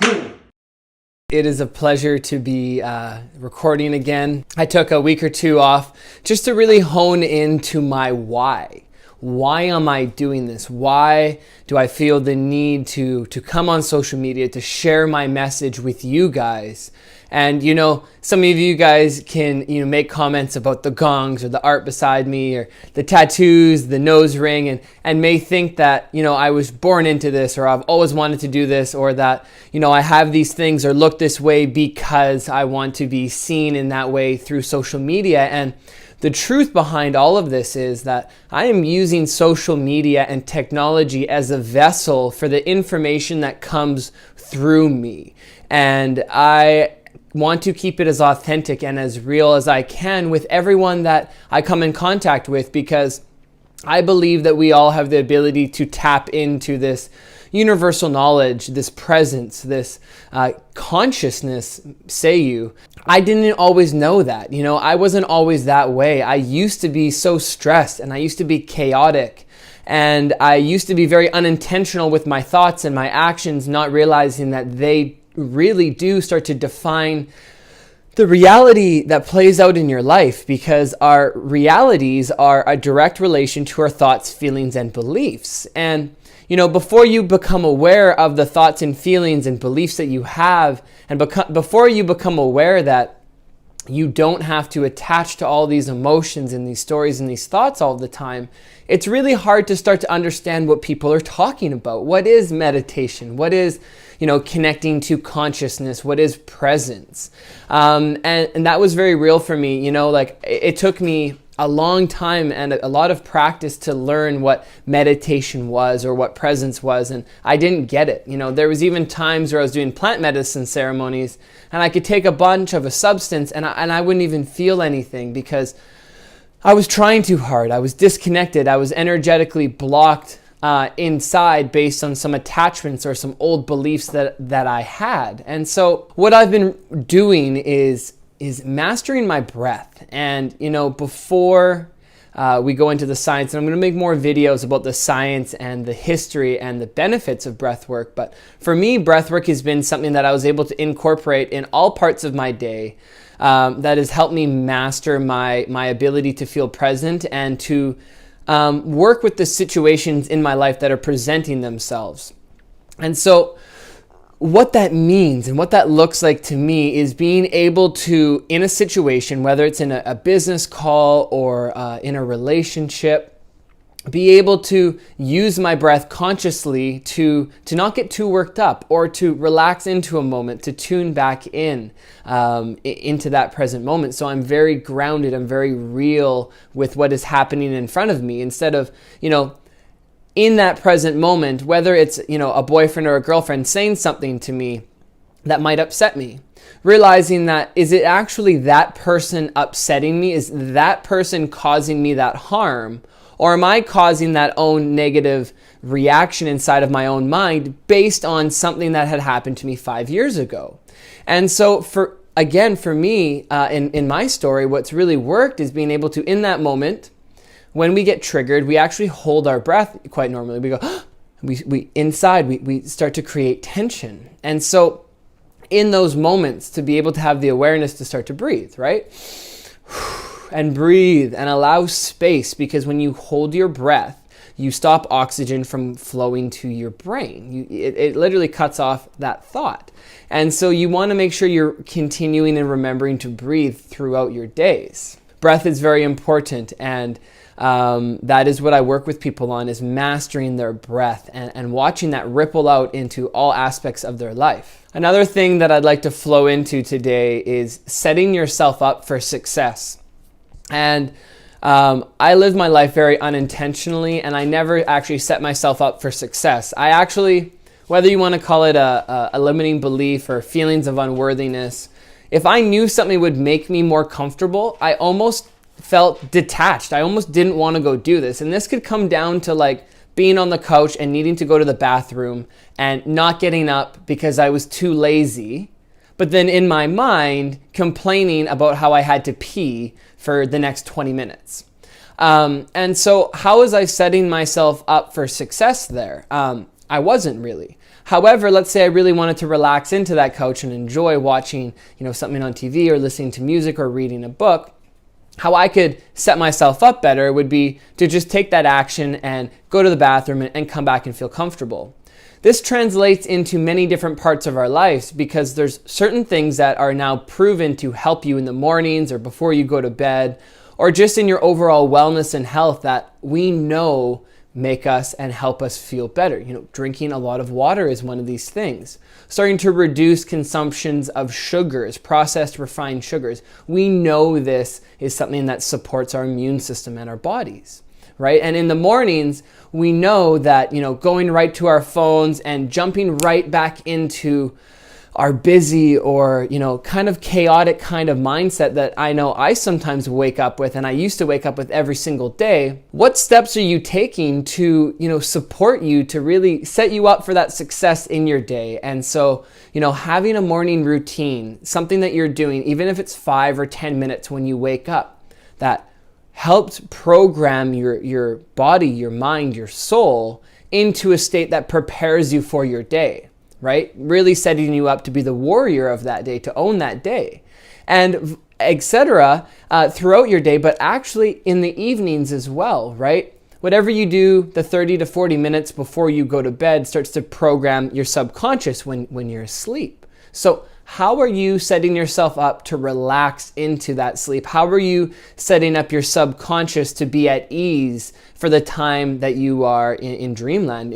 It is a pleasure to be recording again. I took a week or two off just to really hone into my why. Why am I doing this? Why do I feel the need to come on social media to share my message with you guys? And some of you guys can make comments about the gongs or the art beside me or the tattoos, the nose ring, and may think that I was born into this, or I've always wanted to do this, or that I have these things or look this way because I want to be seen in that way through social media. And the truth behind all of this is that I am using social media and technology as a vessel for the information that comes through me. And I want to keep it as authentic and as real as I can with everyone that I come in contact with, because I believe that we all have the ability to tap into this universal knowledge, this presence, this consciousness, say you. I didn't always know that. I wasn't always that way. I used to be so stressed, and I used to be chaotic, and I used to be very unintentional with my thoughts and my actions, not realizing that they really do start to define the reality that plays out in your life, because our realities are a direct relation to our thoughts, feelings, and beliefs. And before you become aware of the thoughts and feelings and beliefs that you have, and before you become aware that you don't have to attach to all these emotions and these stories and these thoughts all the time, it's really hard to start to understand what people are talking about. What is meditation? What is, connecting to consciousness? What is presence? And that was very real for me. It took me a long time and a lot of practice to learn what meditation was or what presence was, and I didn't get it. There was even times where I was doing plant medicine ceremonies, and I could take a bunch of a substance and I wouldn't even feel anything, because I was trying too hard. I was disconnected. I was energetically blocked inside based on some attachments or some old beliefs that I had. And so what I've been doing is mastering my breath. And before we go into the science, and I'm going to make more videos about the science and the history and the benefits of breath work, but for me, breath work has been something that I was able to incorporate in all parts of my day, that has helped me master my ability to feel present and to work with the situations in my life that are presenting themselves. And so what that means and what that looks like to me is being able to, in a situation, whether it's in a business call or in a relationship, be able to use my breath consciously to not get too worked up, or to relax into a moment, to tune back into that present moment. So I'm very grounded, I'm very real with what is happening in front of me, instead of, in that present moment, whether it's, a boyfriend or a girlfriend saying something to me that might upset me, realizing that, is it actually that person upsetting me? Is that person causing me that harm? Or am I causing that own negative reaction inside of my own mind based on something that had happened to me 5 years ago? And so for me, in my story, what's really worked is being able to, in that moment, when we get triggered, we actually hold our breath quite normally. We go, we start to create tension. And so in those moments, to be able to have the awareness to start to breathe, right? And breathe and allow space, because when you hold your breath, you stop oxygen from flowing to your brain. It literally cuts off that thought. And so you want to make sure you're continuing and remembering to breathe throughout your days. Breath is very important, and that is what I work with people on, is mastering their breath and watching that ripple out into all aspects of their life. Another thing that I'd like to flow into today is setting yourself up for success. And I live my life very unintentionally, and I never actually set myself up for success. I actually, whether you want to call it a limiting belief or feelings of unworthiness, if I knew something would make me more comfortable, I almost felt detached. I almost didn't want to go do this. And this could come down to being on the couch and needing to go to the bathroom and not getting up because I was too lazy, but then in my mind complaining about how I had to pee for the next 20 minutes. And so how was I setting myself up for success there? I wasn't really. However, let's say I really wanted to relax into that couch and enjoy watching, something on TV or listening to music or reading a book. How I could set myself up better would be to just take that action and go to the bathroom and come back and feel comfortable. This translates into many different parts of our lives because there's certain things that are now proven to help you in the mornings or before you go to bed, or just in your overall wellness and health that we know make us and help us feel better. Drinking a lot of water is one of these things. Starting to reduce consumptions of sugars, processed refined sugars. We know this is something that supports our immune system and our bodies, right? And in the mornings, we know that, going right to our phones and jumping right back into our busy or, kind of chaotic kind of mindset that I know I sometimes wake up with, and I used to wake up with every single day. What steps are you taking to, support you to really set you up for that success in your day? And so, having a morning routine, something that you're doing, even if it's 5 or 10 minutes when you wake up, that helps program your body, your mind, your soul into a state that prepares you for your day. Right? Really setting you up to be the warrior of that day, to own that day, and etc. Throughout your day, but actually in the evenings as well, right? Whatever you do, the 30 to 40 minutes before you go to bed starts to program your subconscious when you're asleep. So how are you setting yourself up to relax into that sleep? How are you setting up your subconscious to be at ease for the time that you are in dreamland,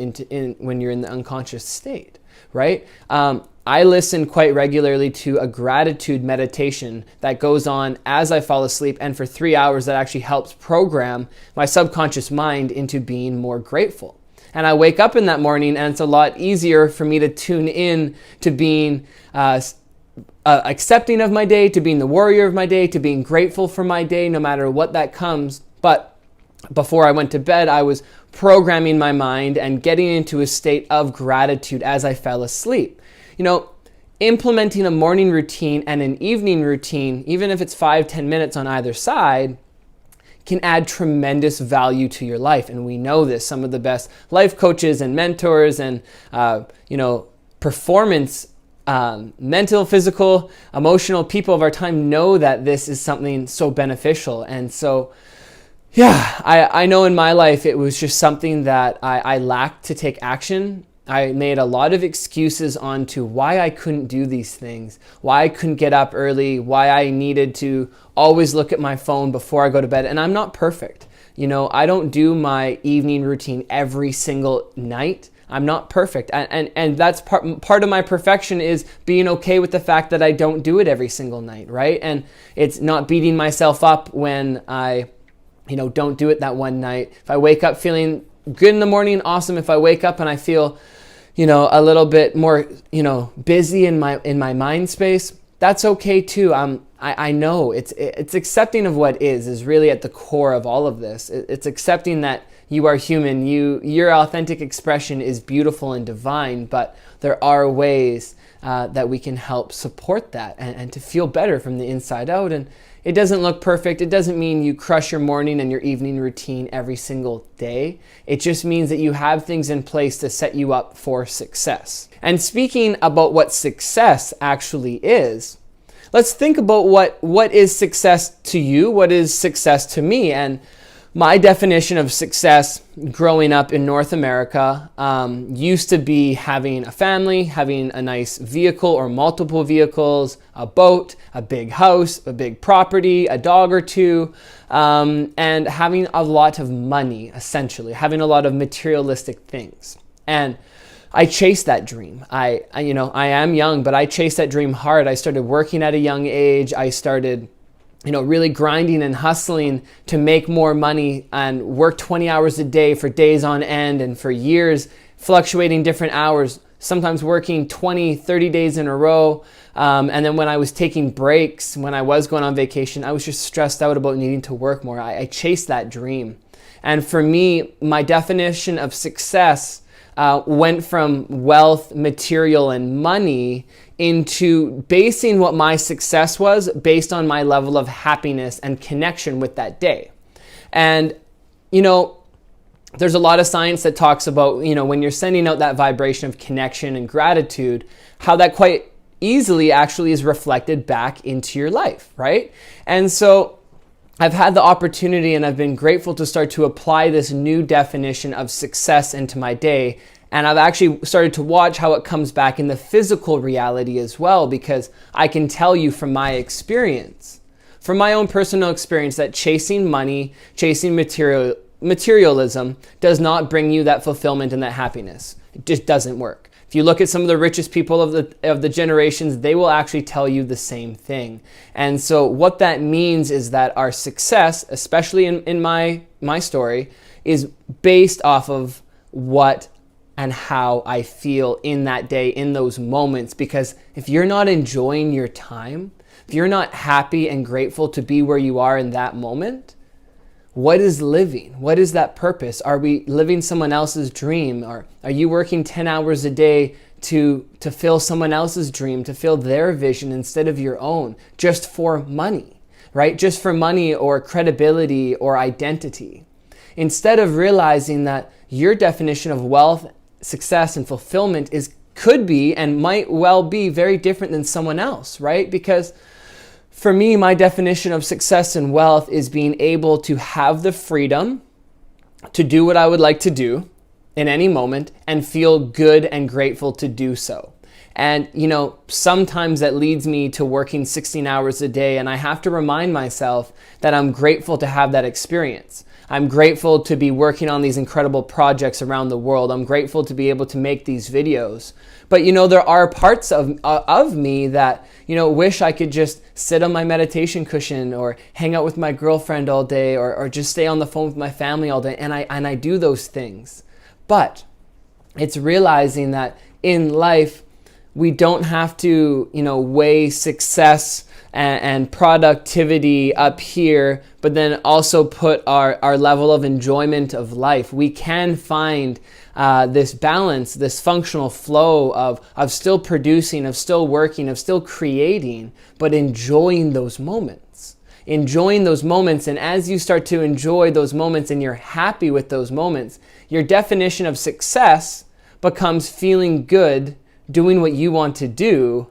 when you're in the unconscious state? Right? I listen quite regularly to a gratitude meditation that goes on as I fall asleep, and for 3 hours that actually helps program my subconscious mind into being more grateful. And I wake up in that morning and it's a lot easier for me to tune in to being accepting of my day, to being the warrior of my day, to being grateful for my day, no matter what that comes. But before I went to bed, I was programming my mind and getting into a state of gratitude as I fell asleep. Implementing a morning routine and an evening routine, even if it's 5-10 minutes on either side, can add tremendous value to your life. And we know this. Some of the best life coaches and mentors and, performance, mental, physical, emotional people of our time know that this is something so beneficial. And so, yeah, I know in my life it was just something that I lacked to take action. I made a lot of excuses onto why I couldn't do these things, why I couldn't get up early, why I needed to always look at my phone before I go to bed. And I'm not perfect. I don't do my evening routine every single night. I'm not perfect. And that's part of my perfection is being okay with the fact that I don't do it every single night, right? And it's not beating myself up when I don't do it that one night. If I wake up feeling good in the morning, awesome. If I wake up and I feel, a little bit more, busy in my mind space, that's okay too. I know it's accepting of what is really at the core of all of this. It's accepting that you are human. Your authentic expression is beautiful and divine, but there are ways that we can help support that and to feel better from the inside out. And it doesn't look perfect. It doesn't mean you crush your morning and your evening routine every single day. It just means that you have things in place to set you up for success. And speaking about what success actually is, let's think about what is success to you, what is success to me. And my definition of success growing up in North America used to be having a family, having a nice vehicle or multiple vehicles, a boat, a big house, a big property, a dog or two, and having a lot of money, essentially, having a lot of materialistic things. And I chased that dream. I am young, but I chased that dream hard. I started working at a young age. I started really grinding and hustling to make more money and work 20 hours a day for days on end and for years, fluctuating different hours, sometimes working 20, 30 days in a row. And then when I was taking breaks, when I was going on vacation, I was just stressed out about needing to work more. I chased that dream. And for me, my definition of success went from wealth, material, and money into basing what my success was based on my level of happiness and connection with that day. And, there's a lot of science that talks about, when you're sending out that vibration of connection and gratitude, how that quite easily actually is reflected back into your life, right? And so I've had the opportunity and I've been grateful to start to apply this new definition of success into my day. And I've actually started to watch how it comes back in the physical reality as well, because I can tell you from my experience, from my own personal experience, that chasing money, chasing materialism does not bring you that fulfillment and that happiness. It just doesn't work. If you look at some of the richest people of the generations, they will actually tell you the same thing. And so what that means is that our success, especially in my story, is based off of what and how I feel in that day, in those moments. Because if you're not enjoying your time, if you're not happy and grateful to be where you are in that moment, what is living? What is that purpose? Are we living someone else's dream? Or are you working 10 hours a day to fill someone else's dream, to fill their vision instead of your own, just for money, right? Just for money or credibility or identity. Instead of realizing that your definition of wealth, success, and fulfillment could be and might well be very different than someone else, right? Because for me, my definition of success and wealth is being able to have the freedom to do what I would like to do in any moment and feel good and grateful to do so. And, sometimes that leads me to working 16 hours a day, and I have to remind myself that I'm grateful to have that experience. I'm grateful to be working on these incredible projects around the world. I'm grateful to be able to make these videos. But, there are parts of me that, wish I could just sit on my meditation cushion or hang out with my girlfriend all day or just stay on the phone with my family all day. And I do those things. But it's realizing that in life, we don't have to, weigh success and productivity up here, but then also put our level of enjoyment of life. We can find this balance, this functional flow of still producing, of still working, of still creating, but enjoying those moments. Enjoying those moments, and as you start to enjoy those moments and you're happy with those moments, your definition of success becomes feeling good, doing what you want to do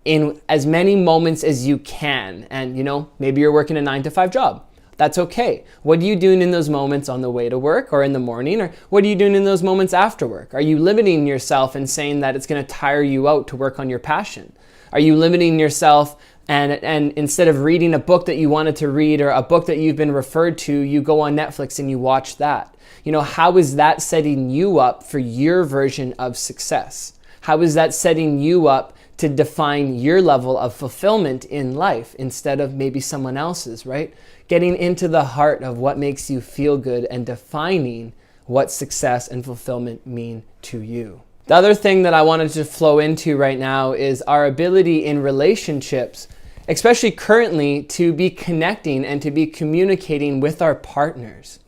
in as many moments as you can. And maybe you're working a 9-to-5 job. That's okay. What are you doing in those moments on the way to work or in the morning? Or what are you doing in those moments after work? Are you limiting yourself and saying that it's going to tire you out to work on your passion? Are you limiting yourself and instead of reading a book that you wanted to read or a book that you've been referred to, you go on Netflix and you watch that? How is that setting you up for your version of success? How is that setting you up to define your level of fulfillment in life instead of maybe someone else's, right? Getting into the heart of what makes you feel good and defining what success and fulfillment mean to you. The other thing that I wanted to flow into right now is our ability in relationships, especially currently, to be connecting and to be communicating with our partners.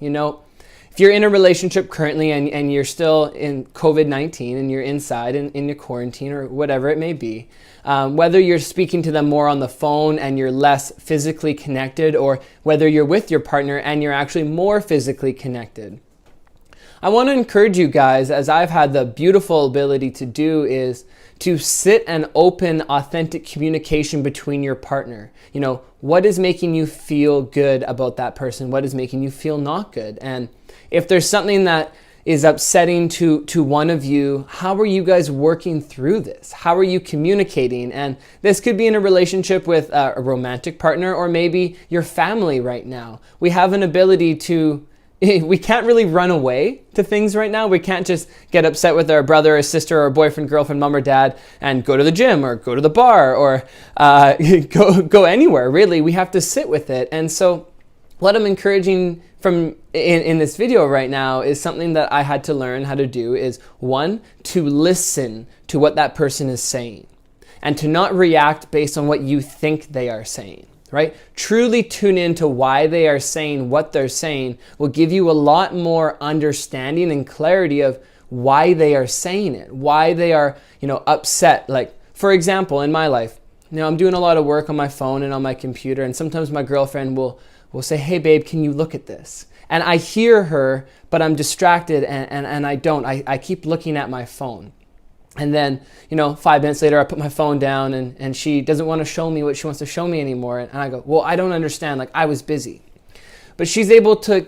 If you're in a relationship currently and you're still in COVID-19 and you're inside in your quarantine or whatever it may be, whether you're speaking to them more on the phone and you're less physically connected, or whether you're with your partner and you're actually more physically connected, I want to encourage you guys, as I've had the beautiful ability to do, is to sit and open, authentic communication between your partner. What is making you feel good about that person? What is making you feel not good? And if there's something that is upsetting to one of you, how are you guys working through this? How are you communicating? And this could be in a relationship with a romantic partner or maybe your family right now. We have an ability to, we can't really run away to things right now. We can't just get upset with our brother or sister or boyfriend, girlfriend, mom or dad and go to the gym or go to the bar or go anywhere, really. We have to sit with it. And so what I'm encouraging from in this video right now is something that I had to learn how to do is, one, to listen to what that person is saying and to not react based on what you think they are saying, right? Truly tune into why they are saying what they're saying will give you a lot more understanding and clarity of why they are saying it, why they are, upset. Like, for example, in my life, I'm doing a lot of work on my phone and on my computer, and sometimes my girlfriend will say, "Hey babe, can you look at this?" And I hear her, but I'm distracted and I don't. I keep looking at my phone. And then, 5 minutes later, I put my phone down and she doesn't want to show me what she wants to show me anymore. And I go, well, I don't understand. Like, I was busy. But she's able to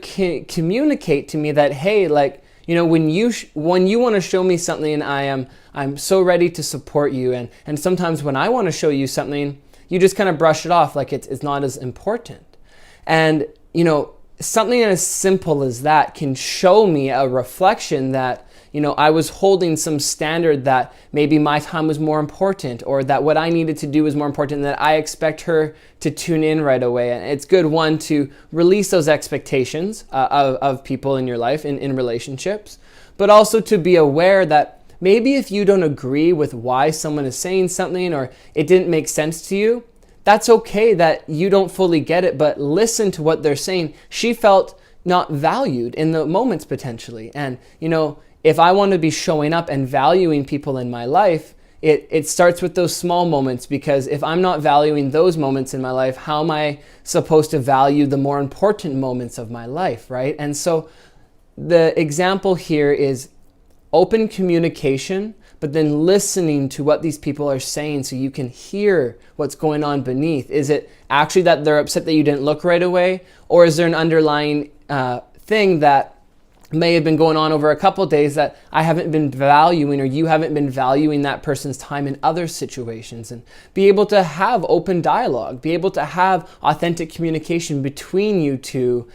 communicate to me that, hey, like, when you want to show me something, I'm so ready to support you. And sometimes when I want to show you something, you just kind of brush it off like it's not as important. And, something as simple as that can show me a reflection that, I was holding some standard that maybe my time was more important, or that what I needed to do was more important, and that I expect her to tune in right away. And it's good, one, to release those expectations of people in your life, in relationships, but also to be aware that maybe if you don't agree with why someone is saying something, or it didn't make sense to you, that's okay that you don't fully get it, but listen to what they're saying. She felt not valued in the moments potentially. And, if I want to be showing up and valuing people in my life, it starts with those small moments, because if I'm not valuing those moments in my life, how am I supposed to value the more important moments of my life, right? And so the example here is open communication, but then listening to what these people are saying so you can hear what's going on beneath. Is it actually that they're upset that you didn't look right away? Or is there an underlying thing that may have been going on over a couple of days that I haven't been valuing, or you haven't been valuing that person's time in other situations? And be able to have open dialogue, be able to have authentic communication between you two,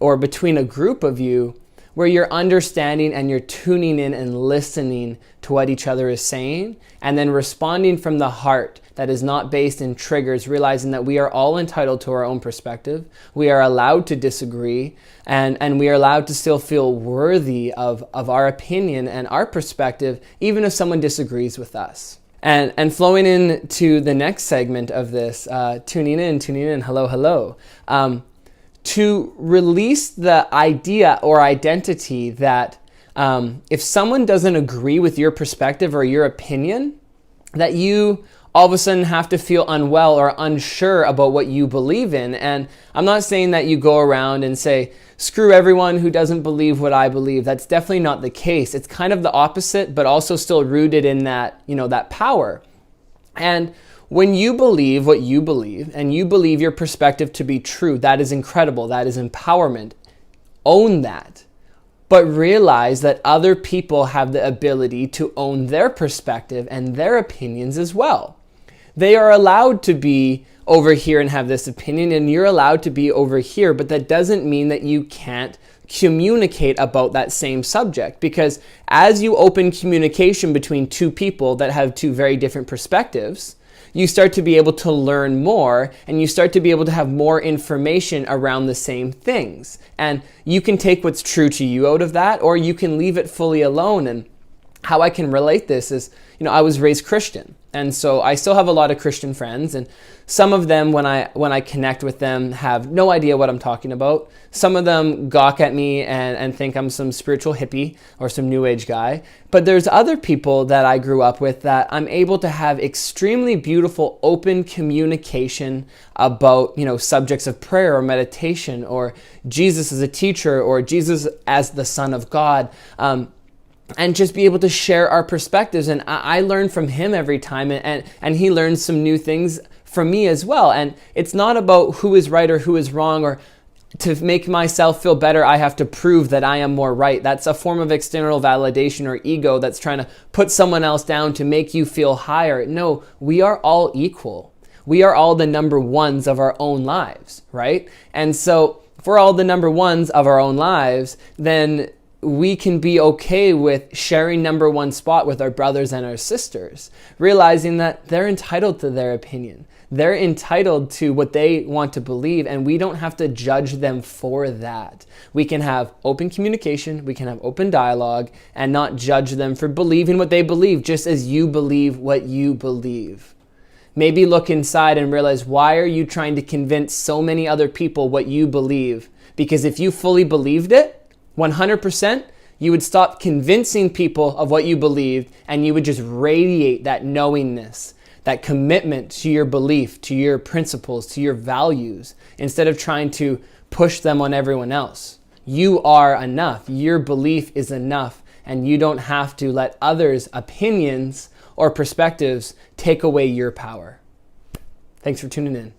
or between a group of you, where you're understanding and you're tuning in and listening to what each other is saying, and then responding from the heart that is not based in triggers, realizing that we are all entitled to our own perspective. We are allowed to disagree, and we are allowed to still feel worthy of our opinion and our perspective, even if someone disagrees with us. And flowing into the next segment of this, tuning in, hello. To release the idea or identity that if someone doesn't agree with your perspective or your opinion, that you all of a sudden have to feel unwell or unsure about what you believe in. And I'm not saying that you go around and say, screw everyone who doesn't believe what I believe. That's definitely not the case. It's kind of the opposite, but also still rooted in that, that power. And when you believe what you believe, and you believe your perspective to be true, that is incredible. That is empowerment. Own that. But realize that other people have the ability to own their perspective and their opinions as well. They are allowed to be over here and have this opinion, and you're allowed to be over here, but that doesn't mean that you can't communicate about that same subject, because as you open communication between two people that have two very different perspectives, you start to be able to learn more, and you start to be able to have more information around the same things. And you can take what's true to you out of that, or you can leave it fully alone. And how I can relate this is, I was raised Christian. And so I still have a lot of Christian friends, and some of them, when I connect with them, have no idea what I'm talking about. Some of them gawk at me and think I'm some spiritual hippie or some new age guy. But there's other people that I grew up with that I'm able to have extremely beautiful, open communication about, subjects of prayer or meditation, or Jesus as a teacher, or Jesus as the Son of God. And just be able to share our perspectives. And I learn from him every time, and he learns some new things from me as well. And it's not about who is right or who is wrong, or to make myself feel better, I have to prove that I am more right. That's a form of external validation or ego that's trying to put someone else down to make you feel higher. No, we are all equal. We are all the number ones of our own lives, right? And so if we're all the number ones of our own lives, then we can be okay with sharing number one spot with our brothers and our sisters, realizing that they're entitled to their opinion. They're entitled to what they want to believe, and we don't have to judge them for that. We can have open communication, we can have open dialogue, and not judge them for believing what they believe, just as you believe what you believe. Maybe look inside and realize, why are you trying to convince so many other people what you believe? Because if you fully believed it, 100%, you would stop convincing people of what you believed, and you would just radiate that knowingness, that commitment to your belief, to your principles, to your values, instead of trying to push them on everyone else. You are enough. Your belief is enough, and you don't have to let others' opinions or perspectives take away your power. Thanks for tuning in.